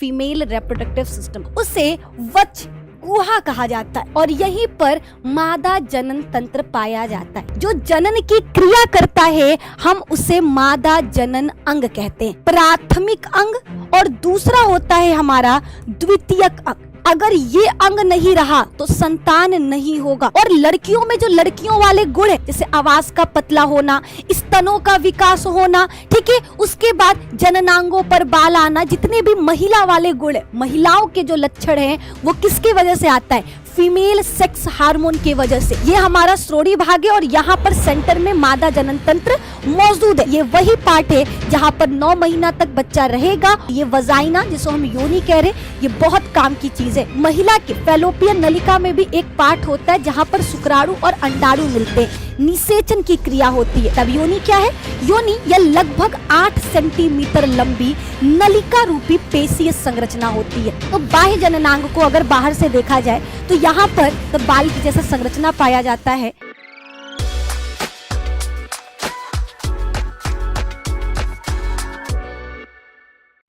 Female reproductive system, उसे वच गुहा कहा जाता है और यहीं पर मादा जनन तंत्र पाया जाता है। जो जनन की क्रिया करता है हम उसे मादा जनन अंग कहते हैं, प्राथमिक अंग, और दूसरा होता है हमारा द्वितीयक अंग। अगर ये अंग नहीं रहा तो संतान नहीं होगा। और लड़कियों में जो लड़कियों वाले गुण है, जैसे आवाज का पतला होना, स्तनों का विकास होना, ठीक है, उसके बाद जननांगों पर बाल आना, जितने भी महिला वाले गुण है, महिलाओं के जो लक्षण हैं वो किसकी वजह से आता है? फीमेल सेक्स हार्मोन की वजह से। ये हमारा श्रोणि भाग है और यहाँ पर सेंटर में मादा जनन तंत्र मौजूद है। ये वही पार्ट है जहाँ पर 9 महीना तक बच्चा रहेगा। ये वजाइना, जिसको हम योनि कह रहे हैं, ये बहुत काम की चीज है। महिला के फैलोपियन नलिका में भी एक पार्ट होता है जहाँ पर शुक्राणु और अंडाणु मिलते हैं, निषेचन की क्रिया होती है। तब योनि क्या है? योनि यह लगभग 8 सेंटीमीटर लंबी नलिका रूपी पेशीय संरचना होती है। तो बाह्य जननांग को अगर बाहर से देखा जाए तो यहाँ पर तो बाल की जैसा संरचना पाया जाता है।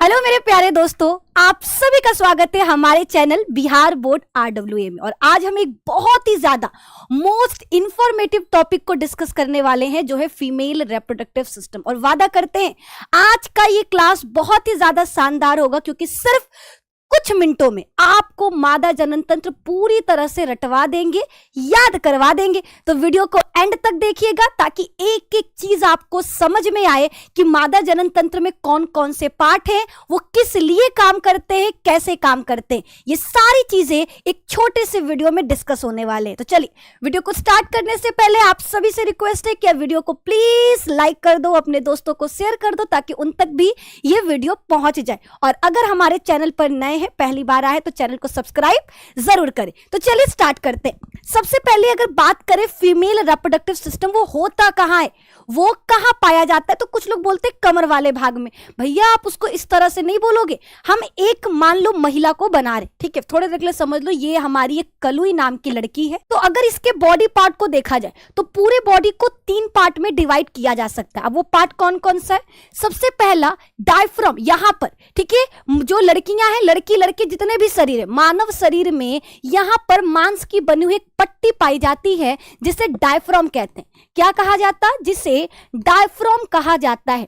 हेलो मेरे प्यारे दोस्तों, आप सभी का स्वागत है हमारे चैनल बिहार बोर्ड RWA में। और आज हम एक बहुत ही ज्यादा मोस्ट इंफॉर्मेटिव टॉपिक को डिस्कस करने वाले हैं, जो है फीमेल रिप्रोडक्टिव सिस्टम। और वादा करते हैं आज का ये क्लास बहुत ही ज्यादा शानदार होगा, क्योंकि सिर्फ कुछ मिनटों में आपको मादा जनन तंत्र पूरी तरह से रटवा देंगे, याद करवा देंगे। तो वीडियो को एंड तक देखिएगा ताकि एक एक चीज आपको समझ में आए कि मादा जनन तंत्र में कौन कौन से पार्ट हैं, वो किस लिए काम करते हैं, कैसे काम करते हैं। ये सारी चीजें एक छोटे से वीडियो में डिस्कस होने वाले हैं। तो चलिए वीडियो को स्टार्ट करने से पहले आप सभी से रिक्वेस्ट है कि वीडियो को प्लीज लाइक कर दो, अपने दोस्तों को शेयर कर दो ताकि उन तक भी ये वीडियो पहुंच जाए। और अगर हमारे चैनल पर नए हैं, पहली बार आए, तो चैनल को सब्सक्राइब जरूर करें। तो चलिए स्टार्ट करते हैं। सबसे पहले अगर बात करें फीमेल रिप्रोडक्टिव सिस्टम, वो होता कहाँ है, वो कहाँ पाया जाता है, तो कुछ लोग बोलते हैं कमर वाले भाग में। भैया आप उसको इस तरह से नहीं बोलोगे। हम एक मान लो महिला को बना रहे, ठीक है, थोड़े देर के लिए समझ लो ये हमारी एक कलुई नाम की लड़की है। तो अगर इसके बॉडी पार्ट को देखा जाए तो पूरे बॉडी को 3 पार्ट में डिवाइड किया जा सकता है। अब वो पार्ट कौन कौन सा है? सबसे पहला डायफ्राम, यहाँ पर, ठीक है, जो लड़कियां हैं, लड़के जितने भी शरीर है, मानव शरीर में यहाँ पर मांस की बनी हुई एक पट्टी पाई जाती है जिसे डायफ्राम कहते हैं। क्या कहा जाता है? जिसे डायफ्राम कहा जाता है।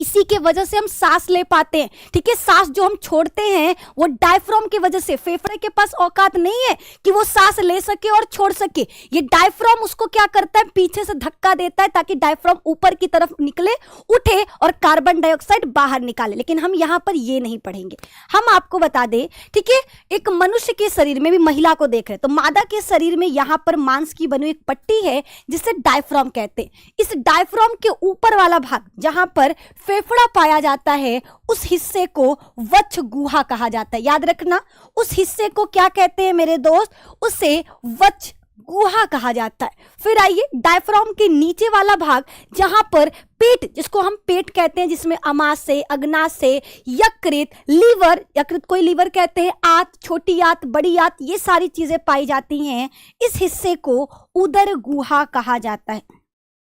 इसी के वजह से हम सांस ले पाते हैं, ठीक है। सांस जो हम छोड़ते हैं वो डायफ्राम की वजह से। फेफड़े के पास औकात नहीं है कि वो सांस ले सके और छोड़ सके। ये डायफ्राम उसको क्या करता है? पीछे से धक्का देता है ताकि डायफ्राम ऊपर की तरफ निकले, उठे और कार्बन डाइऑक्साइड बाहर निकाले। लेकिन हम यहाँ पर ये नहीं पढ़ेंगे। हम आपको बता दें, ठीक है, एक मनुष्य के शरीर में भी, महिला को देख रहे तो मादा के शरीर में यहाँ पर मांस की बनी हुई एक पट्टी है जिसे डायफ्राम कहते हैं। इस डायफ्राम के ऊपर वाला भाग जहां पर फेफड़ा पाया जाता है, उस हिस्से को वक्ष गुहा कहा जाता है। याद रखना, उस हिस्से को क्या कहते हैं मेरे दोस्त? उसे वक्ष गुहा कहा जाता है। फिर आइए डायफ्राम के नीचे वाला भाग जहां पर पेट, जिसको हम पेट कहते हैं, जिसमें अमाशय, अग्नाशय, यकृत, लीवर, यकृत को लीवर कहते हैं, आंत, छोटी आंत, बड़ी आंत, ये सारी चीजें पाई जाती हैं। इस हिस्से को उदर गुहा कहा जाता है।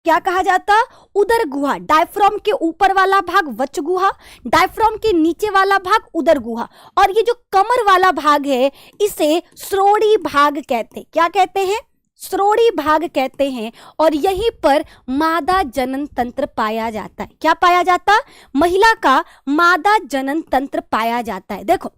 क्या कहा जाता? उदर गुहा। डायफ्राम के ऊपर वाला भाग वक्ष गुहा, डायफ्राम के नीचे वाला भाग उदर गुहा। और ये जो कमर वाला भाग है इसे श्रोणि भाग कहते हैं। क्या कहते हैं? श्रोणि भाग कहते हैं। और यहीं पर मादा जनन तंत्र पाया जाता है। क्या पाया जाता? महिला का मादा जनन तंत्र पाया जाता है। देखो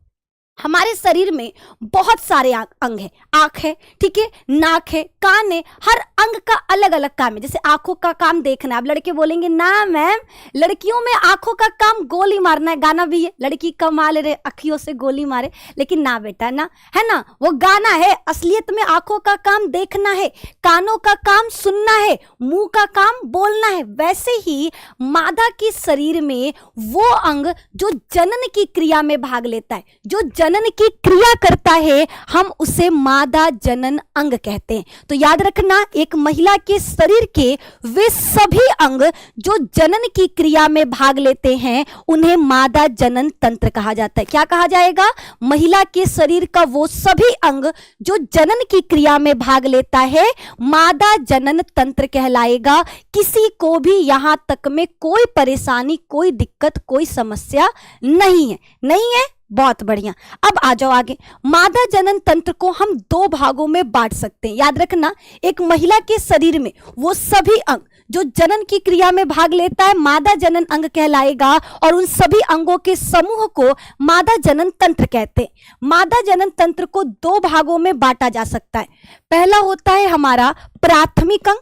हमारे शरीर में बहुत सारे अंग है। आंख है, ठीक है, नाक है, कान है, हर अंग का अलग अलग काम है। जैसे आंखों का काम देखना, अब लड़के बोलेंगे ना मैम, लड़कियों में आंखों का काम गोली मारना है। गाना भी है, लड़की कमाल रे अखियों से गोली मारे, लेकिन ना बेटा, ना, है ना, वो गाना है। असलियत में आंखों का काम देखना है, कानों का काम सुनना है, मुंह का काम बोलना है। वैसे ही मादा के शरीर में वो अंग जो जनन की क्रिया में भाग लेता है, जो जनन की क्रिया करता है, हम उसे मादा जनन अंग कहते हैं। तो याद रखना, एक महिला के शरीर के वे सभी अंग जो जनन की क्रिया में भाग लेते हैं उन्हें मादा जनन तंत्र कहा जाता है। क्या कहा जाएगा? महिला के शरीर का वो सभी अंग जो जनन की क्रिया में भाग लेता है मादा जनन तंत्र कहलाएगा। किसी को भी यहां तक में कोई परेशानी, कोई दिक्कत, कोई समस्या नहीं है। नहीं है? बहुत बढ़िया। अब आ जाओ आगे। मादा जनन तंत्र को हम दो भागों में बांट सकते हैं। याद रखना, एक महिला के शरीर में वो सभी अंग जो जनन की क्रिया में भाग लेता है मादा जनन अंग कहलाएगा, और उन सभी अंगों के समूह को मादा जनन तंत्र कहते हैं। मादा जनन तंत्र को दो भागों में बांटा जा सकता है। पहला होता है हमारा प्राथमिक अंग,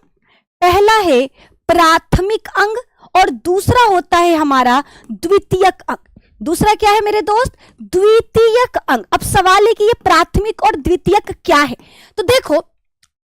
पहला है प्राथमिक अंग, और दूसरा होता है हमारा द्वितीयक अंग। दूसरा क्या है मेरे दोस्त? द्वितीयक अंग। अब सवाल है कि ये प्राथमिक और द्वितीयक क्या है? तो देखो,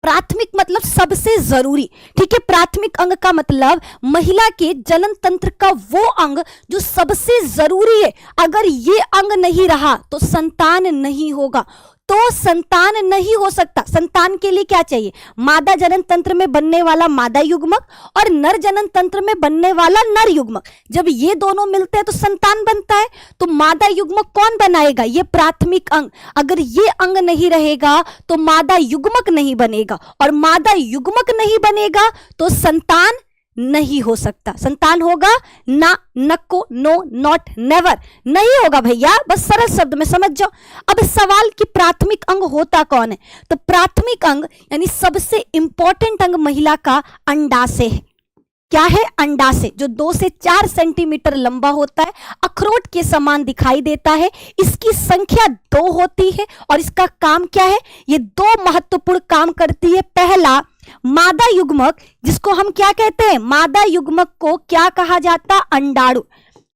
प्राथमिक मतलब सबसे जरूरी, ठीक है। प्राथमिक अंग का मतलब महिला के जनन तंत्र का वो अंग जो सबसे जरूरी है। अगर ये अंग नहीं रहा तो संतान नहीं होगा, तो संतान नहीं हो सकता। संतान के लिए क्या चाहिए? मादा जनन तंत्र में बनने वाला मादा युग्मक और नर जनन तंत्र में बनने वाला नर युग्मक। जब ये दोनों मिलते हैं तो संतान बनता है। तो मादा युग्मक कौन बनाएगा? ये प्राथमिक अंग। अगर ये अंग नहीं रहेगा तो मादा युग्मक नहीं बनेगा, और मादा युग्मक नहीं बनेगा तो संतान नहीं हो सकता। संतान होगा ना, नको, नो, नॉट, नेवर, नहीं होगा भैया। बस सरल शब्द में समझ जाओ। अब सवाल कि प्राथमिक अंग होता कौन है? तो प्राथमिक अंग यानी सबसे इंपॉर्टेंट अंग महिला का अंडाशय है। क्या है? अंडाशय, जो 2 से 4 सेंटीमीटर लंबा होता है, अखरोट के समान दिखाई देता है। इसकी संख्या 2 होती है, और इसका काम क्या है? ये 2 महत्वपूर्ण काम करती है। पहला, मादा युग्मक, जिसको हम क्या कहते हैं? मादा युग्मक को क्या कहा जाता? अंडाणु।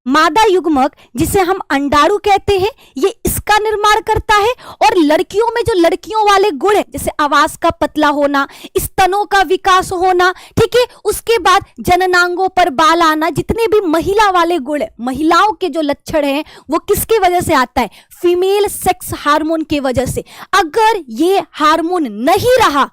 मादा युग्मक जिसे हम अंडाणु कहते हैं, ये इसका निर्माण करता है। और लड़कियों में जो लड़कियों वाले गुण है, जैसे आवाज का पतला होना, स्तनों का विकास होना, ठीक है, उसके बाद जननांगों पर बाल आना, जितने भी महिला वाले गुण है, महिलाओं के जो लक्षण हैं, वो किसकी वजह से आता है? फीमेल सेक्स हार्मोन की वजह से। अगर ये हार्मोन नहीं रहा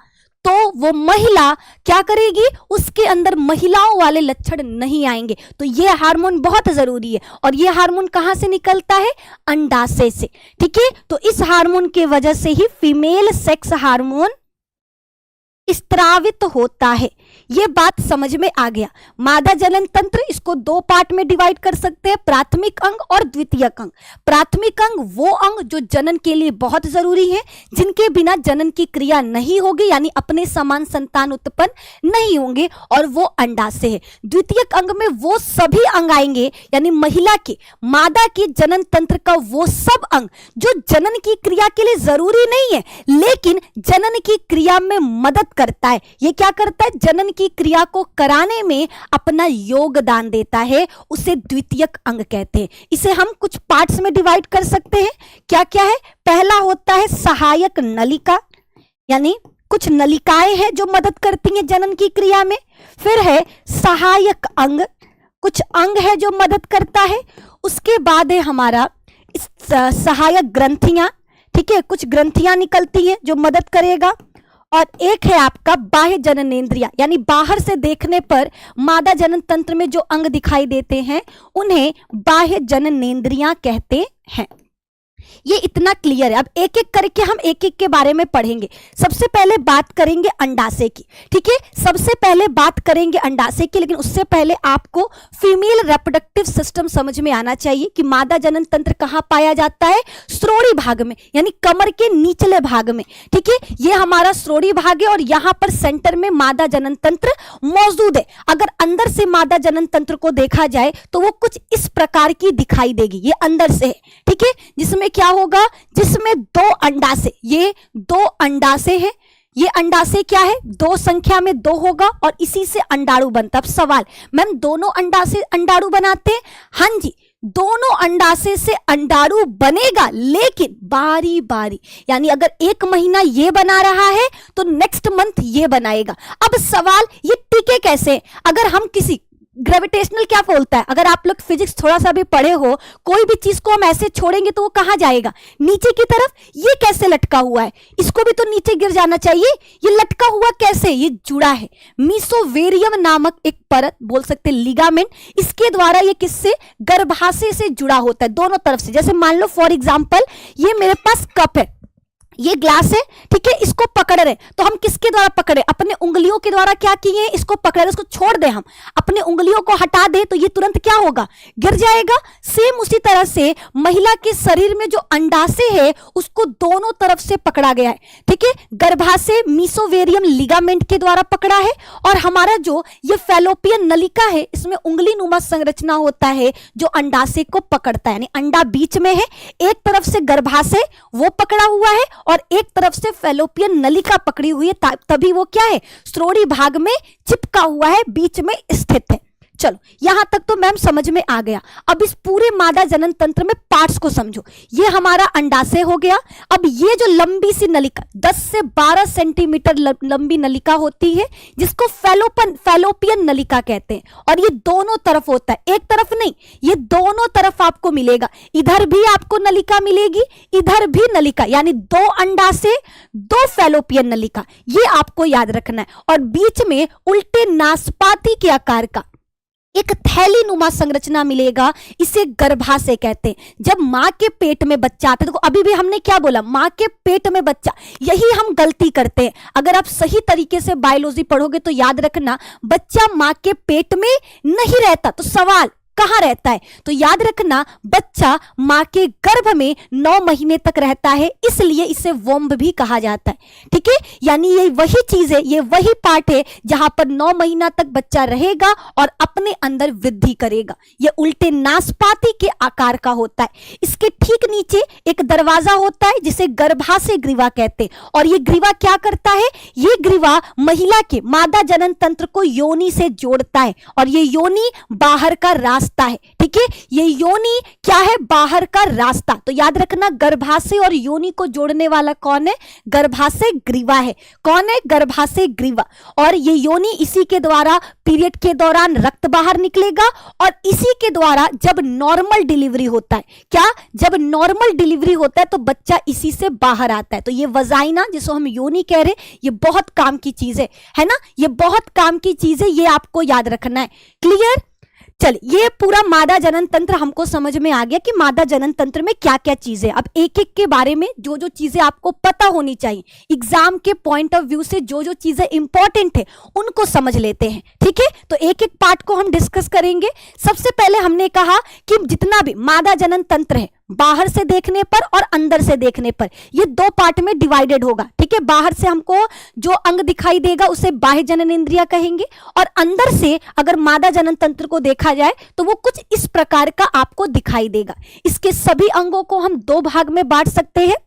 तो वो महिला क्या करेगी? उसके अंदर महिलाओं वाले लक्षण नहीं आएंगे। तो ये हार्मोन बहुत जरूरी है, और ये हार्मोन कहां से निकलता है? अंडाशय से, ठीक है। तो इस हार्मोन की वजह से ही फीमेल सेक्स हार्मोन स्त्रावित होता है। ये बात समझ में आ गया। मादा जनन तंत्र, इसको 2 पार्ट में डिवाइड कर सकते हैं, प्राथमिक अंग और द्वितीयक अंग। प्राथमिक अंग वो अंग जो जनन के लिए बहुत जरूरी है, जिनके बिना जनन की क्रिया नहीं होगी, यानी अपने समान संतान उत्पन्न नहीं होंगे, और वो अंडाशय है। द्वितीयक अंग में वो सभी अंग आएंगे, यानी महिला के मादा के जनन तंत्र का वो सब अंग जो जनन की क्रिया के लिए जरूरी नहीं है, लेकिन जनन की क्रिया में मदद करता है। ये क्या करता है? जनन की क्रिया को कराने में अपना योगदान देता है, उसे द्वितीयक अंग कहते हैं। इसे हम कुछ पार्ट्स में डिवाइड कर सकते हैं। क्या क्या है? पहला होता है सहायक नलिका, यानी कुछ नलिकाएं हैं जो मदद करती हैं जनन की क्रिया में। फिर है सहायक अंग, कुछ अंग है जो मदद करता है। उसके बाद है हमारा सहायक ग्रंथियां, ठीक है, कुछ ग्रंथियां निकलती हैं जो मदद करेगा। और एक है आपका बाह्य जननेंद्रिया, यानी बाहर से देखने पर मादा जनन तंत्र में जो अंग दिखाई देते हैं उन्हें बाह्य जननेंद्रियां कहते हैं। ये इतना क्लियर है। अब एक एक करके हम एक एक के बारे में पढ़ेंगे। सबसे पहले बात करेंगे अंडाशय की, ठीक है। सबसे पहले बात करेंगे अंडाशय की, लेकिन उससे पहले आपको फीमेल रिप्रोडक्टिव सिस्टम समझ में आना चाहिए कि मादा जनन तंत्र कहां पाया जाता है? श्रोणि भाग में, यानी कमर के निचले भाग में, ठीक है। ये हमारा श्रोणि भाग है, और यहां पर सेंटर में मादा जनन तंत्र मौजूद है। अगर अंदर से मादा जनन तंत्र को देखा जाए तो वो कुछ इस प्रकार की दिखाई देगी। ये अंदर से है, ठीक है, जिसमें क्या होगा? जिसमें 2 अंडाशय, ये 2 अंडाशय है। ये अंडाशय क्या है? 2 संख्या में 2 होगा, और इसी से अंडाणु बनता। अब सवाल, मैम दोनों अंडाशय अंडाणु बनाते हैं? हाँ जी, दोनों अंडाशय से अंडाणु बनेगा, लेकिन बारी बारी, यानी अगर एक महीना ये बना रहा है तो नेक्स्ट मंथ ये बनाएगा। अब सवाल, ये टिके कैसे? अगर हम किसी ग्रेविटेशनल क्या बोलता है? अगर आप लोग फिजिक्स थोड़ा सा भी पढ़े हो, कोई भी चीज को हम ऐसे छोड़ेंगे तो वो कहां जाएगा? नीचे की तरफ। ये कैसे लटका हुआ है? इसको भी तो नीचे गिर जाना चाहिए। ये लटका हुआ कैसे? ये जुड़ा है, मीसोवेरियम नामक एक परत, बोल सकते लिगामेंट, इसके द्वारा ये किससे? गर्भाशय से जुड़ा होता है, दोनों तरफ से। जैसे मान लो फॉर एग्जाम्पल ये मेरे पास कप है, ये ग्लास है, ठीक है, इसको पकड़ रहे, तो हम किसके द्वारा पकड़े? अपने उंगलियों के द्वारा क्या किए? इसको पकड़ रहे, इसको छोड़ दे, हम अपने उंगलियों को हटा दे तो ये तुरंत क्या होगा? गिर जाएगा। सेम उसी तरह से महिला के शरीर में जो अंडाशय है उसको दोनों तरफ से पकड़ा गया है, ठीक है, गर्भाशय मीसोवेरियम लिगामेंट के द्वारा पकड़ा है, और हमारा जो ये फैलोपियन नलिका है इसमें उंगली नुमा संरचना होता है जो अंडाशय को पकड़ता है, यानी अंडा बीच में है, एक तरफ से गर्भाशय वो पकड़ा हुआ है और एक तरफ से फैलोपियन नलिका पकड़ी हुई है, तभी वो क्या है? श्रोणि भाग में चिपका हुआ है, बीच में स्थित है। चलो यहां तक तो मैम समझ में आ गया। अब इस पूरे मादा जनन तंत्र में पार्ट्स को समझो। ये हमारा अंडाशय हो गया। अब ये जो लंबी सी नलिका 10 से 12 सेंटीमीटर लंबी नलिका होती है जिसको फैलोपियन नलिका कहते हैं, और ये दोनों तरफ होता है, एक तरफ नहीं, ये दोनों तरफ आपको मिलेगा। इधर भी आपको नलिका मिलेगी, इधर भी नलिका, यानी 2 अंडाशय 2 फैलोपियन नलिका, ये आपको याद रखना है। और बीच में उल्टे नासपाती के आकार का एक थैली नुमा संरचना मिलेगा, इसे गर्भाशय कहते हैं। जब मां के पेट में बच्चा आता है, देखो अभी भी हमने क्या बोला? मां के पेट में बच्चा, यही हम गलती करते हैं। अगर आप सही तरीके से बायोलॉजी पढ़ोगे तो याद रखना, बच्चा मां के पेट में नहीं रहता। तो सवाल कहां रहता है? तो याद रखना, बच्चा मां के गर्भ में 9 महीने तक रहता है, इसलिए इसे वोम्ब भी कहा जाता है, ठीक है। यानी ये वही चीज है, ये वही पार्ट है जहां पर 9 महीना तक बच्चा रहेगा और अपने अंदर वृद्धि करेगा। ये उल्टे नासपाती के आकार का होता है। इसके ठीक नीचे एक दरवाजा होता है जिसे गर्भाशय ग्रीवा कहते हैं, और ये ग्रीवा क्या करता है? ये ग्रीवा महिला के मादा जनन तंत्र को योनि से जोड़ता है, और ये योनि बाहर का रास्ता है, ठीक है। ये योनि क्या है? बाहर का रास्ता। तो याद रखना, गर्भाशय और योनि को जोड़ने वाला कौन है? गर्भाशय ग्रीवा है। कौन है? गर्भाशय ग्रीवा। और ये योनि, इसी के द्वारा पीरियड के दौरान रक्त बाहर निकलेगा, और इसी के द्वारा जब नॉर्मल डिलीवरी होता है, क्या? जब नॉर्मल डिलीवरी होता है तो बच्चा इसी से बाहर आता है। तो ये वजाइना, जिसको हम योनि कह रहे, ये बहुत काम की चीज है ना, ये बहुत काम की चीज है, ये आपको याद रखना है। क्लियर? चल, ये पूरा मादा जनन तंत्र हमको समझ में आ गया कि मादा जनन तंत्र में क्या क्या चीजें। अब एक एक के बारे में जो जो चीजें आपको पता होनी चाहिए, एग्जाम के पॉइंट ऑफ व्यू से जो जो चीजें इंपॉर्टेंट है उनको समझ लेते हैं, ठीक है। तो एक एक पार्ट को हम डिस्कस करेंगे। सबसे पहले हमने कहा कि जितना भी मादा जनन तंत्र है, बाहर से देखने पर और अंदर से देखने पर, ये 2 पार्ट में डिवाइडेड होगा, ठीक है। बाहर से हमको जो अंग दिखाई देगा उसे बाह्य जनन इंद्रिया कहेंगे, और अंदर से अगर मादा जनन तंत्र को देखा जाए तो वो कुछ इस प्रकार का आपको दिखाई देगा। इसके सभी अंगों को हम 2 भाग में बांट सकते हैं।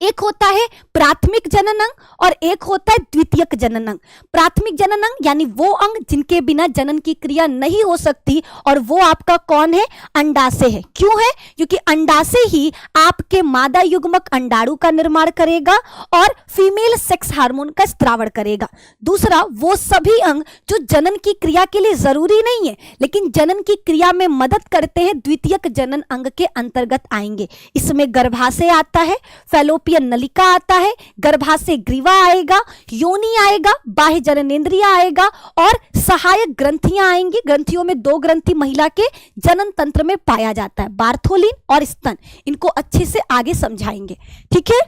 एक होता है प्राथमिक जनन अंग और एक होता है द्वितीयक जनन अंग। प्राथमिक जनन अंग यानी वो अंग जिनके बिना जनन की क्रिया नहीं हो सकती, और वो आपका कौन है? अंडाशय है। क्यों है? क्योंकि अंडाशय ही आपके मादा युग्मक अंडाणु का निर्माण करेगा और फीमेल सेक्स हार्मोन का स्त्रावण करेगा। दूसरा, वो सभी अंग जो जनन की क्रिया के लिए जरूरी नहीं है लेकिन जनन की क्रिया में मदद करते हैं, द्वितीयक जनन अंग के अंतर्गत आएंगे। इसमें गर्भाशय आता है, फैलोपियन नलिका आता है, गर्भाशय ग्रीवा आएगा, योनि आएगा, बाह्य जननेंद्रिय आएगा, और सहायक ग्रंथियां आएंगी। ग्रंथियों में 2 ग्रंथि महिला के जनन तंत्र में पाया जाता है, बार्थोलिन और स्तन। इनको अच्छे से आगे समझाएंगे, ठीक है।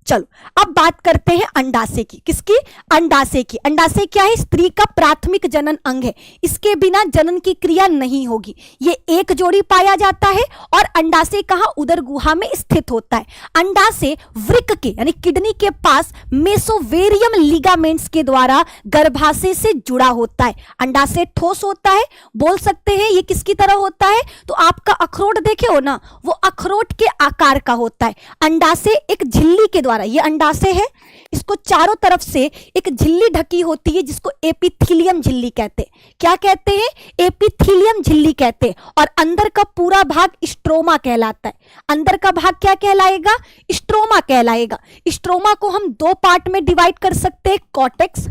चलो अब बात करते हैं अंडाशय की। किसकी? अंडाशय की। अंडाशय क्या है? स्त्री का प्राथमिक जनन अंग है, इसके बिना जनन की क्रिया नहीं होगी। ये एक जोड़ी पाया जाता है, और अंडाशय कहां? उदर गुहा में स्थित होता है। अंडाशय वृक्क के यानी किडनी के पास मेसोवेरियम लिगामेंट्स के द्वारा गर्भाशय से जुड़ा होता है। अंडाशय ठोस होता है, बोल सकते हैं ये किसकी तरह होता है? तो आपका अखरोट देखे हो ना, वो अखरोट के आकार का होता है। अंडाशय एक झिल्ली के द्वारा, ये अंडाशय है, इसको चारों तरफ से एक झिल्ली ढकी होती है जिसको एपिथीलियम झिल्ली कहते हैं। क्या कहते हैं? एपिथीलियम झिल्ली कहते हैं। और अंदर का पूरा भाग स्ट्रोमा कहलाता है। अंदर का भाग क्या कहलाएगा? स्ट्रोमा कहलाएगा। स्ट्रोमा को हम 2 पार्ट में डिवाइड कर सकते हैं, कॉर्टेक्स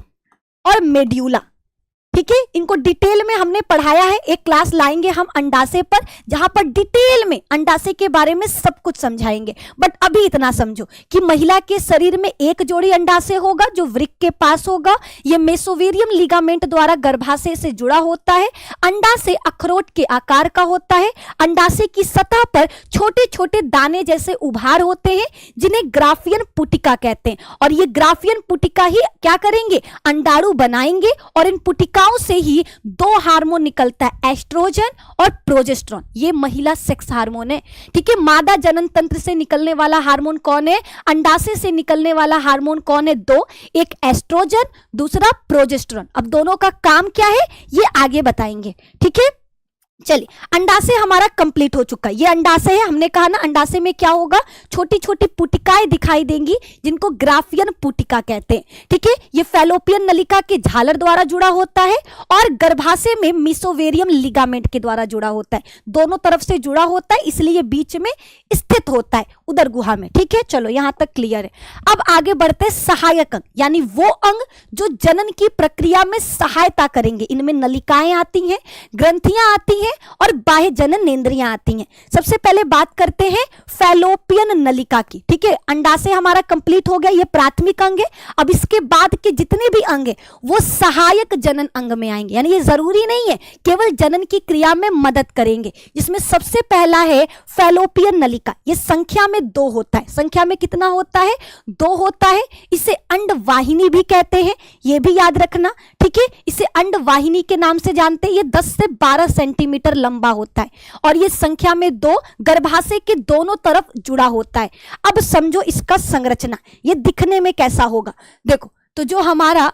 और मेड्यूला, ठीक ठीक है, इनको डिटेल में हमने पढ़ाया है। एक क्लास लाएंगे हम अंडाशय पर, जहां पर डिटेल में अंडाशय के बारे में सब कुछ समझाएंगे। बट अभी इतना समझो कि महिला के शरीर में एक जोड़ी अंडाशय होगा जो वृक्क के पास होगा। यह मेसोवेरियम लिगामेंट द्वारा गर्भाशय से जुड़ा होता है। अंडाशय अखरोट के आकार का होता है। अंडाशय की सतह पर छोटे छोटे दाने जैसे उभार होते हैं जिन्हें ग्राफियन पुटिका कहते हैं। और ये ग्राफियन पुटिका ही क्या करेंगे, अंडाणु बनाएंगे। और इन पुटिकाओं से ही दो हार्मोन निकलता है, एस्ट्रोजन और प्रोजेस्टेरोन। ये महिला सेक्स हार्मोन है। ठीक है, मादा जनन तंत्र से निकलने वाला हार्मोन कौन है, अंडाशय से निकलने वाला हार्मोन कौन है, दो, एक एस्ट्रोजन, दूसरा प्रोजेस्टेरोन। अब दोनों का काम क्या है ये आगे बताएंगे। ठीक है, चलिए, अंडाशय हमारा कंप्लीट हो चुका है। ये अंडाशय है, हमने कहा ना अंडाशय में क्या होगा, छोटी छोटी पुटिकाएं दिखाई देंगी जिनको ग्राफियन पुटिका कहते हैं। ठीक है, ये फैलोपियन नलिका के झालर द्वारा जुड़ा होता है और गर्भाशय में मेसोवेरियम लिगामेंट के द्वारा जुड़ा होता है। दोनों तरफ से जुड़ा होता है, इसलिए बीच में स्थित होता है उदर गुहा में। ठीक है, चलो यहां तक क्लियर है। अब आगे बढ़ते हैं सहायक अंग, यानी वो अंग जो जनन की प्रक्रिया में सहायता करेंगे। इनमें नलिकाएं आती हैं, ग्रंथियां आती हैं और बाह्य जननेंद्रियां आती हैं। सबसे पहले बात करते हैं फैलोपियन नलिका की। ठीक है, अंडाशय हमारा कंप्लीट हो गया, ये प्राथमिक अंग है। अब इसके बाद के जितने भी अंग हैं वो सहायक जनन अंग में आएंगे, यानी ये जरूरी नहीं है केवल जनन की क्रिया में मदद करेंगे। जिसमें सबसे पहला है फैलोपियन नलिका। ये संख्या में 2 होता है। संख्या में कितना होता है, 2 होता है। इसे अंडवाहिनी भी कहते हैं, ये भी याद रखना। ठीक है, इसे अंडवाहिनी के नाम से जानते हैं। ये 10 से 12 सेंटीमीटर लंबा होता है और ये संख्या में 2 गर्भाशय के दोनों तरफ जुड़ा होता है। अब समझो इसका संरचना, ये दिखने में कैसा होगा। देखो, तो जो हमारा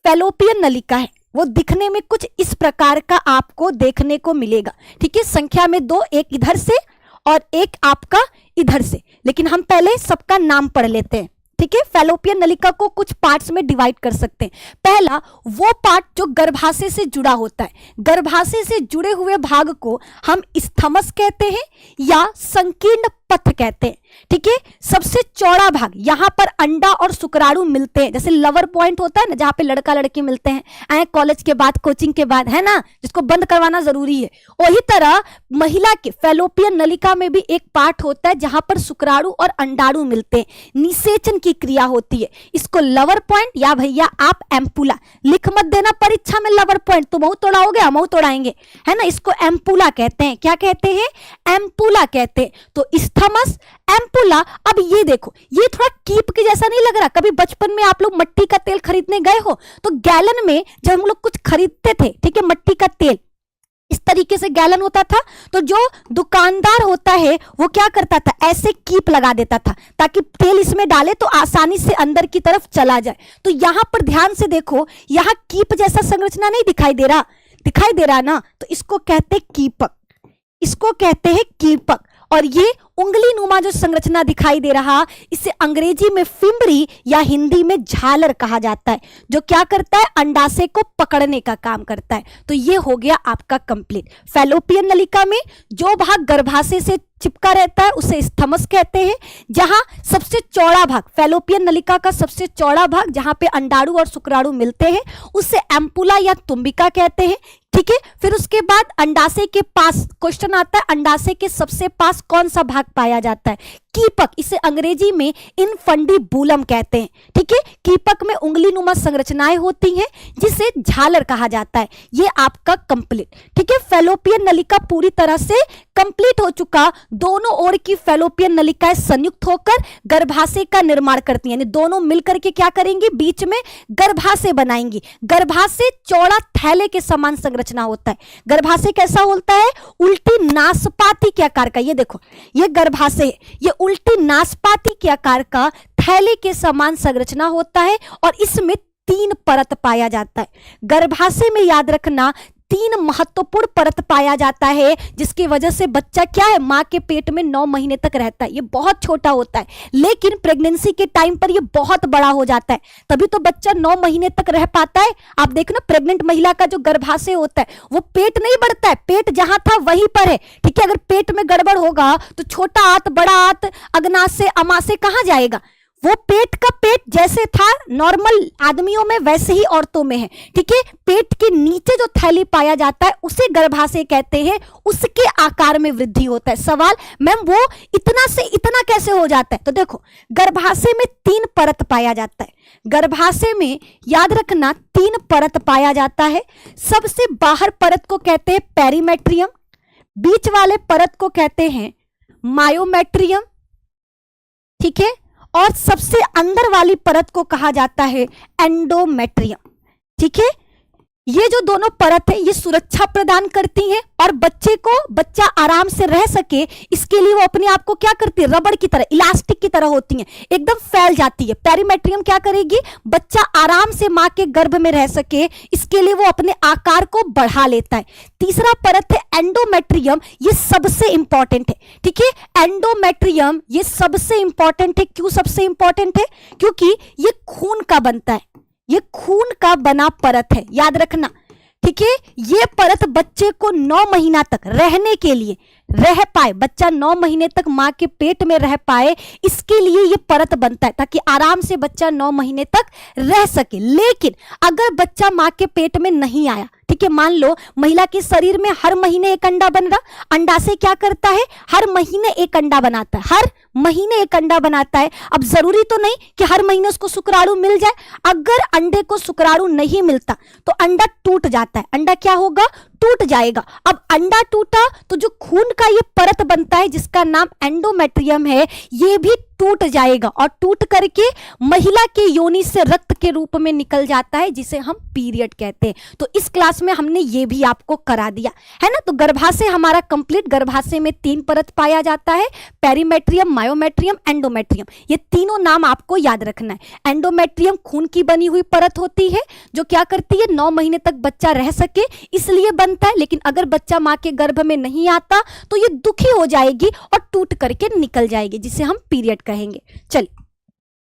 फैलोपियन नलिका है वो दिखने में कुछ इस प्रकार का आपको देखने को मिलेगा। ठीक है, संख्या में 2, एक इधर से और एक आपका इधर से। लेकिन हम पहले सबका नाम पढ़ लेते हैं। ठीक है, फैलोपियन नलिका को कुछ पार्ट्स में डिवाइड कर सकते हैं। पहला वो पार्ट जो गर्भाशय से जुड़ा होता है। गर्भाशय से जुड़े हुए भाग को हम स्थमस कहते हैं या संकीर्ण पथ कहते हैं। ठीक है, सबसे चौड़ा भाग, यहां पर अंडा और शुक्राणु मिलते हैं। जैसे लवर पॉइंट होता है ना, जहां पे लड़का लड़की मिलते हैं कॉलेज के बाद, कोचिंग के बाद, है ना, जिसको बंद करवाना जरूरी है। वही तरह महिला के फैलोपियन नलिका में भी एक पार्ट होता है जहां पर शुक्राणु और अंडाणु मिलते हैं, निषेचन की क्रिया होती है। इसको लवर पॉइंट या भैया आप एम्पुला, लिख मत देना परीक्षा में लवर पॉइंट, तो मुंह तोड़ा हो गया, मुंह तोड़ाएंगे, है ना। इसको एम्पुला कहते हैं। क्या कहते हैं, एम्पुला कहते हैं। तो स्थमस, एम्पुला। अब ये देखो, ये थोड़ा कीप के जैसा नहीं लग रहा। कभी बचपन में आप लोग मट्टी का तेल खरीदने गए हो तो गैलन में जब हम लोग कुछ खरीदते थे, ठीक है, मट्टी का तेल इस तरीके से गैलन होता था, तो जो दुकानदार होता है वो क्या करता था, ऐसे कीप लगा देता था ताकि तेल इसमें डाले तो आसानी से अंदर की तरफ चला जाए। तो यहां पर ध्यान से देखो, यहां कीप जैसा संरचना नहीं दिखाई दे रहा, दिखाई दे रहा ना, तो इसको कहते हैं कीपक, इसको कहते हैं कीपक। और ये उंगली नुमा जो संरचना दिखाई दे रहा, इसे अंग्रेजी में फिम्बरी या हिंदी में झालर कहा जाता है, जो क्या करता है, अंडाशय को पकड़ने का काम करता है। तो ये हो गया आपका कंप्लीट। फैलोपियन नलिका में जो भाग गर्भाशय से चिपका रहता है उसे स्थमस कहते हैं। जहां सबसे चौड़ा भाग, फैलोपियन नलिका का सबसे चौड़ा भाग जहां पे अंडाणु और शुक्राणु मिलते हैं, उसे एम्पुला या तुम्बिका कहते हैं। ठीक है, फिर उसके बाद अंडाशय के पास क्वेश्चन आता है, अंडाशय के सबसे पास कौन सा भाग पाया जाता है, कीपक। इसे अंग्रेजी में इनफंडिबुलम कहते हैं। ठीक है, कीपक में उंगली नुमा संरचनाएं होती हैं जिसे झालर कहा जाता है। ये आपका कंप्लीट। ठीक है, फैलोपियन नलिका पूरी तरह से कंप्लीट हो चुका। दोनों ओर की फैलोपियन नलिकाएं संयुक्त होकर गर्भाशय का निर्माण करती हैं, यानी दोनों मिलकर के क्या करेंगी, बीच में गर्भाशय बनाएंगी। गर्भाशय चौड़ा थैले के समान संरचना होता है। गर्भाशय कैसा होता है, उल्टी नाशपाती के आकार का। ये देखो, ये गर्भाशय है, ये उल्टी नाशपाती के आकार का थैले के समान संरचना होता है और इसमें 3 परत पाया जाता है। गर्भाशय में याद रखना 3 महत्वपूर्ण परत पाया जाता है, जिसकी वजह से बच्चा क्या है, मां के पेट में 9 महीने तक रहता है। ये बहुत छोटा होता है, लेकिन प्रेगनेंसी के टाइम पर ये बहुत बड़ा हो जाता है, तभी तो बच्चा 9 महीने तक रह पाता है। आप देखो ना, प्रेग्नेंट महिला का जो गर्भाशय होता है वो पेट नहीं बढ़ता है, पेट जहां था वहीं पर है। ठीक है, अगर पेट में गड़बड़ होगा तो छोटा आंत, बड़ा आंत, अग्नाशय, अमाशय कहां जाएगा, वो पेट का पेट जैसे था नॉर्मल आदमियों में वैसे ही औरतों में है, ठीक है। पेट के नीचे जो थैली पाया जाता है उसे गर्भाशय कहते हैं, उसके आकार में वृद्धि होता है। सवाल, मैम वो इतना से इतना कैसे हो जाता है? तो देखो, गर्भाशय में 3 परत पाया जाता है। गर्भाशय में याद रखना 3 परत पाया जाता है। सबसे बाहर परत को कहते हैं पेरीमेट्रियम, बीच वाले परत को कहते हैं मायोमेट्रियम, ठीक है, और सबसे अंदर वाली परत को कहा जाता है एंडोमेट्रियम, ठीक है। ये जो दोनों परत है ये सुरक्षा प्रदान करती हैं और बच्चा आराम से रह सके इसके लिए वो अपने आप को क्या करती है, रबड़ की तरह, इलास्टिक की तरह होती हैं, एकदम फैल जाती है। पेरीमेट्रियम क्या करेगी, बच्चा आराम से मां के गर्भ में रह सके इसके लिए वो अपने आकार को बढ़ा लेता है। तीसरा परत है एंडोमेट्रियम, ये सबसे इंपॉर्टेंट है, ठीक है। एंडोमेट्रियम ये सबसे इंपॉर्टेंट है। क्यों सबसे इंपॉर्टेंट है? क्योंकि ये खून का बनता है, ये खून का बना परत है, याद रखना, ठीक है। ये परत बच्चे को 9 महीना तक रहने के लिए रह पाए, बच्चा 9 महीने तक मां के पेट में रह पाए, इसके लिए ये परत बनता है ताकि आराम से बच्चा 9 महीने तक रह सके। लेकिन अगर बच्चा मां के पेट में नहीं आया, ठीक है, मान लो महिला के शरीर में हर महीने एक अंडा बन रहा, अंडाशय क्या करता है, हर महीने एक अंडा बनाता है, हर महीने एक अंडा बनाता है। अब जरूरी तो नहीं कि हर महीने उसको शुक्राणु मिल जाए, अगर अंडे को शुक्राणु नहीं मिलता तो अंडा टूट जाता है, अंडा क्या होगा, टूट जाएगा। अब अंडा टूटा तो जो खून का ये परत बनता है जिसका नाम एंडोमेट्रियम है, ये भी टूट जाएगा और टूट करके महिला के योनि से रक्त के रूप में निकल जाता है जिसे हम पीरियड कहते हैं। तो इस क्लास में हमने ये भी आपको करा दिया है ना। तो गर्भाशय हमारा कंप्लीट, गर्भाशय में 3 परत पाया जाता है, पेरीमेट्रियम, मायोमेट्रियम, एंडोमेट्रियम, ये तीनों नाम आपको याद रखना है। एंडोमेट्रियम खून की बनी हुई परत होती है जो क्या करती है, 9 महीने तक बच्चा रह सके इसलिए बनता है। लेकिन अगर बच्चा मां के गर्भ में नहीं आता तो ये दुखी हो जाएगी और टूट करके निकल जाएगी जिसे हम पीरियड कहेंगे। चलिए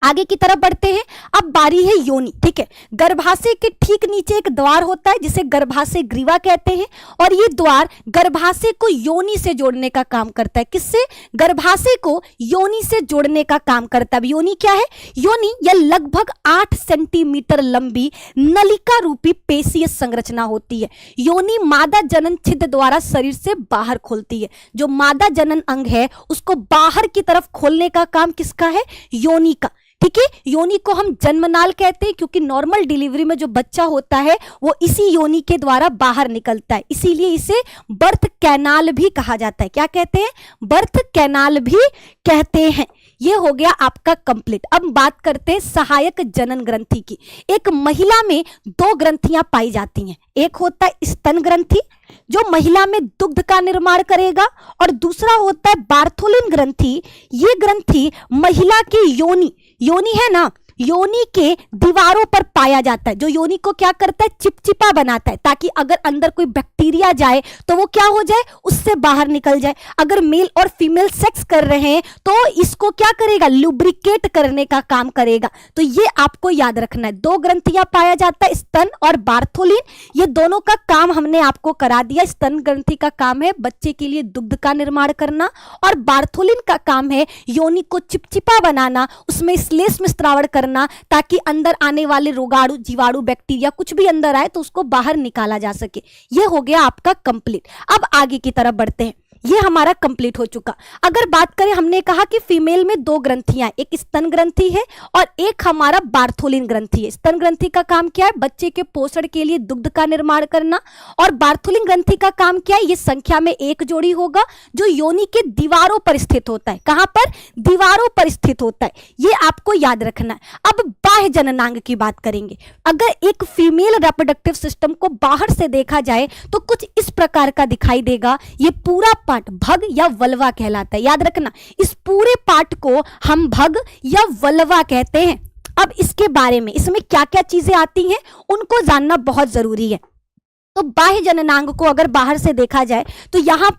आगे की तरफ बढ़ते हैं। अब बारी है योनि, ठीक है। गर्भाशय के ठीक नीचे एक द्वार होता है जिसे गर्भाशय ग्रीवा कहते हैं और ये द्वार गर्भाशय को योनि से जोड़ने का काम करता है। किससे? गर्भाशय को योनि से जोड़ने का काम करता है। योनि क्या है? योनि यह लगभग 8 सेंटीमीटर लंबी नलिका रूपी पेशीय संरचना होती है। योनि मादा जनन छिद्र द्वारा शरीर से बाहर खोलती है। जो मादा जनन अंग है उसको बाहर की तरफ खोलने का काम किसका है? योनि का, ठीक है। योनि को हम जन्मनाल कहते हैं क्योंकि नॉर्मल डिलीवरी में जो बच्चा होता है वो इसी योनि के द्वारा बाहर निकलता है, इसीलिए इसे बर्थ कैनाल भी कहा जाता है। क्या कहते हैं? बर्थ कैनाल भी कहते हैं। ये हो गया आपका कंप्लीट। अब बात करते हैं सहायक जनन ग्रंथि की। एक महिला में 2 ग्रंथियां पाई जाती हैं, एक होता है स्तन ग्रंथि जो महिला में दुग्ध का निर्माण करेगा और दूसरा होता है बार्थोलिन ग्रंथि। ये ग्रंथि महिला की योनि है ना, योनि के दीवारों पर पाया जाता है। जो योनि को क्या करता है? चिपचिपा बनाता है ताकि अगर अंदर कोई बैक्टीरिया जाए तो वो क्या हो जाए, उससे बाहर निकल जाए। अगर मेल और फीमेल सेक्स कर रहे हैं तो इसको क्या करेगा? लुब्रिकेट करने का काम करेगा। तो ये आपको याद रखना है। 2 ग्रंथियां पाया जाता है, स्तन और बार्थोलिन। ये दोनों का काम हमने आपको करा दिया। स्तन ग्रंथि का काम है बच्चे के लिए दुग्ध का निर्माण करना और बार्थोलिन का काम है योनि को चिपचिपा बनाना, उसमें श्लेष्म स्त्रावण करना ताकि अंदर आने वाले रोगाणु, जीवाणु, बैक्टीरिया कुछ भी अंदर आए तो उसको बाहर निकाला जा सके। ये हो गया आपका कंप्लीट। अब आगे की तरफ बढ़ते हैं। ये हमारा कंप्लीट हो चुका। अगर बात करें, हमने कहा कि फीमेल में 2 ग्रंथियां, एक स्तन ग्रंथि है और एक हमारा बार्थोलिन ग्रंथि है। स्तन ग्रंथि का काम क्या है? बच्चे के पोषण के लिए दुग्ध का निर्माण करना। और बार्थोलिन ग्रंथि का काम क्या है? ये संख्या में 1 जोड़ी होगा जो योनि के दीवारों पर स्थित होता है। कहां पर? दीवारों पर स्थित होता है। ये आपको याद रखना है। अब बाह्य जननांग की बात करेंगे। अगर एक फीमेल रिप्रोडक्टिव सिस्टम को बाहर से देखा जाए तो कुछ इस प्रकार का दिखाई देगा। ये पूरा पार्ट भग या वल्वा कहलाता है। याद रखना, इस पूरे पार्ट को हम भग या वल्वा कहते हैं। अब इसके बारे में, इसमें क्या क्या चीजें आती हैं उनको जानना बहुत जरूरी है। तो बाह्य जननांग को अगर बाहर से देखा जाए तो यहाँ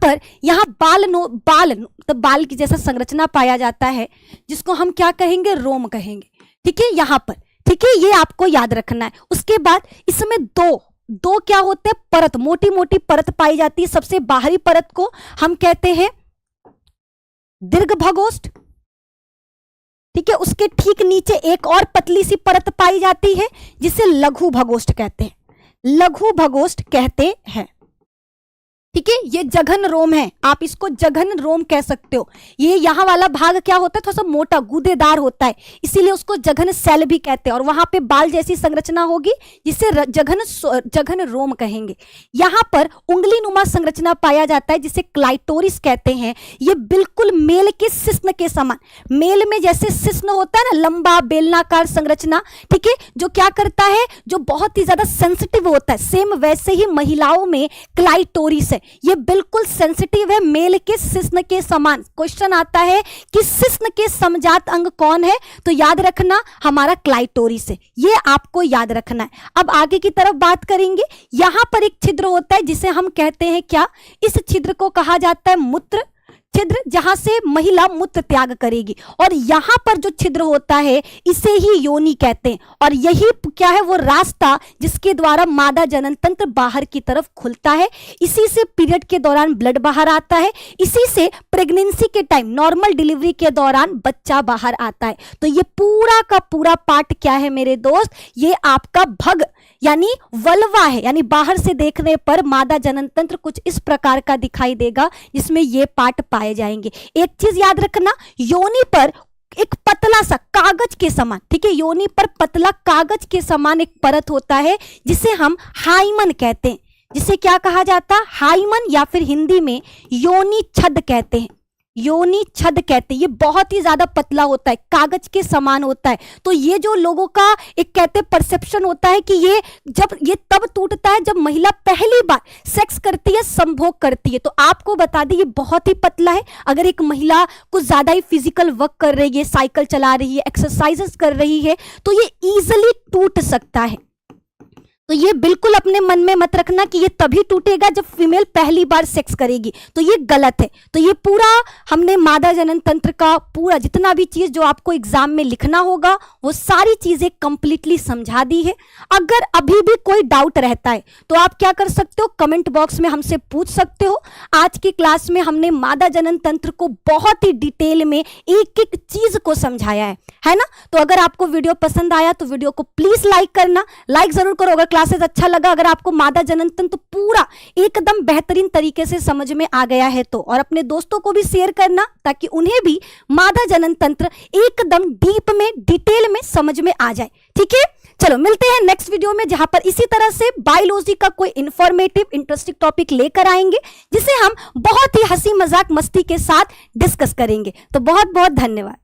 बाल की जैसा संरचना पाया जाता है जिसको हम क्या कहेंगे? रोम कहेंगे, ठीक है, यहाँ पर, ठीक है। ये आपको याद रखना है। उसके बाद इसमें दो क्या होते हैं? परत, मोटी मोटी परत पाई जाती है। सबसे बाहरी परत को हम कहते हैं दीर्घ भगोष्ठ, ठीक है, उसके ठीक नीचे एक और पतली सी परत पाई जाती है जिसे लघु भगोष्ठ कहते हैं, लघु भगोष्ठ कहते हैं। ठीक है, ये जघन रोम है, आप इसको जघन रोम कह सकते हो। ये यहाँ वाला भाग क्या होता है, थोड़ा सा मोटा गूदेदार होता है, इसीलिए उसको जघन सेल भी कहते हैं। और वहां पे बाल जैसी संरचना होगी जिसे जघन रोम कहेंगे। यहाँ पर उंगली नुमा संरचना पाया जाता है जिसे क्लाइटोरिस कहते हैं। ये बिल्कुल मेल के शिश्न के समान, मेल में जैसे शिश्न होता है ना, लंबा बेलनाकार संरचना, ठीक है, जो क्या करता है, जो बहुत ही ज्यादा सेंसिटिव होता है, सेम वैसे ही महिलाओं में क्लाइटोरिस है, ये बिल्कुल सेंसिटिव है, मेल के शिश्न के समान। क्वेश्चन आता है कि शिश्न के समजात अंग कौन है, तो याद रखना हमारा क्लाइटोरिस है, ये आपको याद रखना है। अब आगे की तरफ बात करेंगे। यहां पर एक छिद्र होता है जिसे हम कहते हैं क्या, इस छिद्र को कहा जाता है मूत्र छिद्र, जहां से महिला मूत्र त्याग करेगी। और यहां पर जो छिद्र होता है इसे ही योनि कहते हैं। और यही क्या है, वो रास्ता जिसके द्वारा मादा जनन तंत्र बाहर की तरफ खुलता है। इसी से पीरियड के दौरान ब्लड बाहर आता है, इसी से प्रेगनेंसी के टाइम, नॉर्मल डिलीवरी के दौरान बच्चा बाहर आता है। तो ये पूरा का पूरा पार्ट क्या है मेरे दोस्त, ये आपका भग यानी वल्वा है, यानी बाहर से देखने पर मादा जनन तंत्र कुछ इस प्रकार का दिखाई देगा जिसमें ये पार्ट पाए जाएंगे। एक चीज याद रखना, योनि पर एक पतला सा कागज के समान, ठीक है, योनि पर पतला कागज के समान एक परत होता है जिसे हम हाइमन कहते हैं। जिसे क्या कहा जाता है, हाइमन, या फिर हिंदी में योनि छद कहते हैं, योनि छद कहते हैं। ये बहुत ही ज्यादा पतला होता है, कागज के समान होता है। तो ये जो लोगों का एक कहते परसेप्शन होता है कि ये तब टूटता है जब महिला पहली बार सेक्स करती है, संभोग करती है। तो आपको बता दें ये बहुत ही पतला है। अगर एक महिला कुछ ज्यादा ही फिजिकल वर्क कर रही है, साइकिल चला रही है, एक्सरसाइजेस कर रही है, तो ये इजिली टूट सकता है। तो ये बिल्कुल अपने मन में मत रखना कि ये तभी टूटेगा जब फीमेल पहली बार सेक्स करेगी, तो ये गलत है। तो ये पूरा हमने मादा जनन तंत्र का पूरा जितना भी चीज जो आपको एग्जाम में लिखना होगा वो सारी चीजें कंप्लीटली समझा दी है। अगर अभी भी कोई डाउट रहता है तो आप क्या कर सकते हो, कमेंट बॉक्स में हमसे पूछ सकते हो। आज की क्लास में हमने मादा जनन तंत्र को बहुत ही डिटेल में एक एक चीज को समझाया है ना। तो अगर आपको वीडियो पसंद आया तो वीडियो को प्लीज लाइक करना, लाइक जरूर करो अगर क्लासेस अच्छा लगा। अगर आपको मादा जनन तंत्र पूरा एकदम बेहतरीन तरीके से समझ में आ गया है तो, और अपने दोस्तों को भी शेयर करना ताकि उन्हें भी मादा जनन तंत्र एकदम डीप में डिटेल में समझ में आ जाए। ठीक है, चलो मिलते हैं नेक्स्ट वीडियो में, जहां पर इसी तरह से बायोलॉजी का कोई इंफॉर्मेटिव इंटरेस्टिंग टॉपिक लेकर आएंगे जिसे हम बहुत ही हंसी मजाक मस्ती के साथ डिस्कस करेंगे। तो बहुत बहुत धन्यवाद।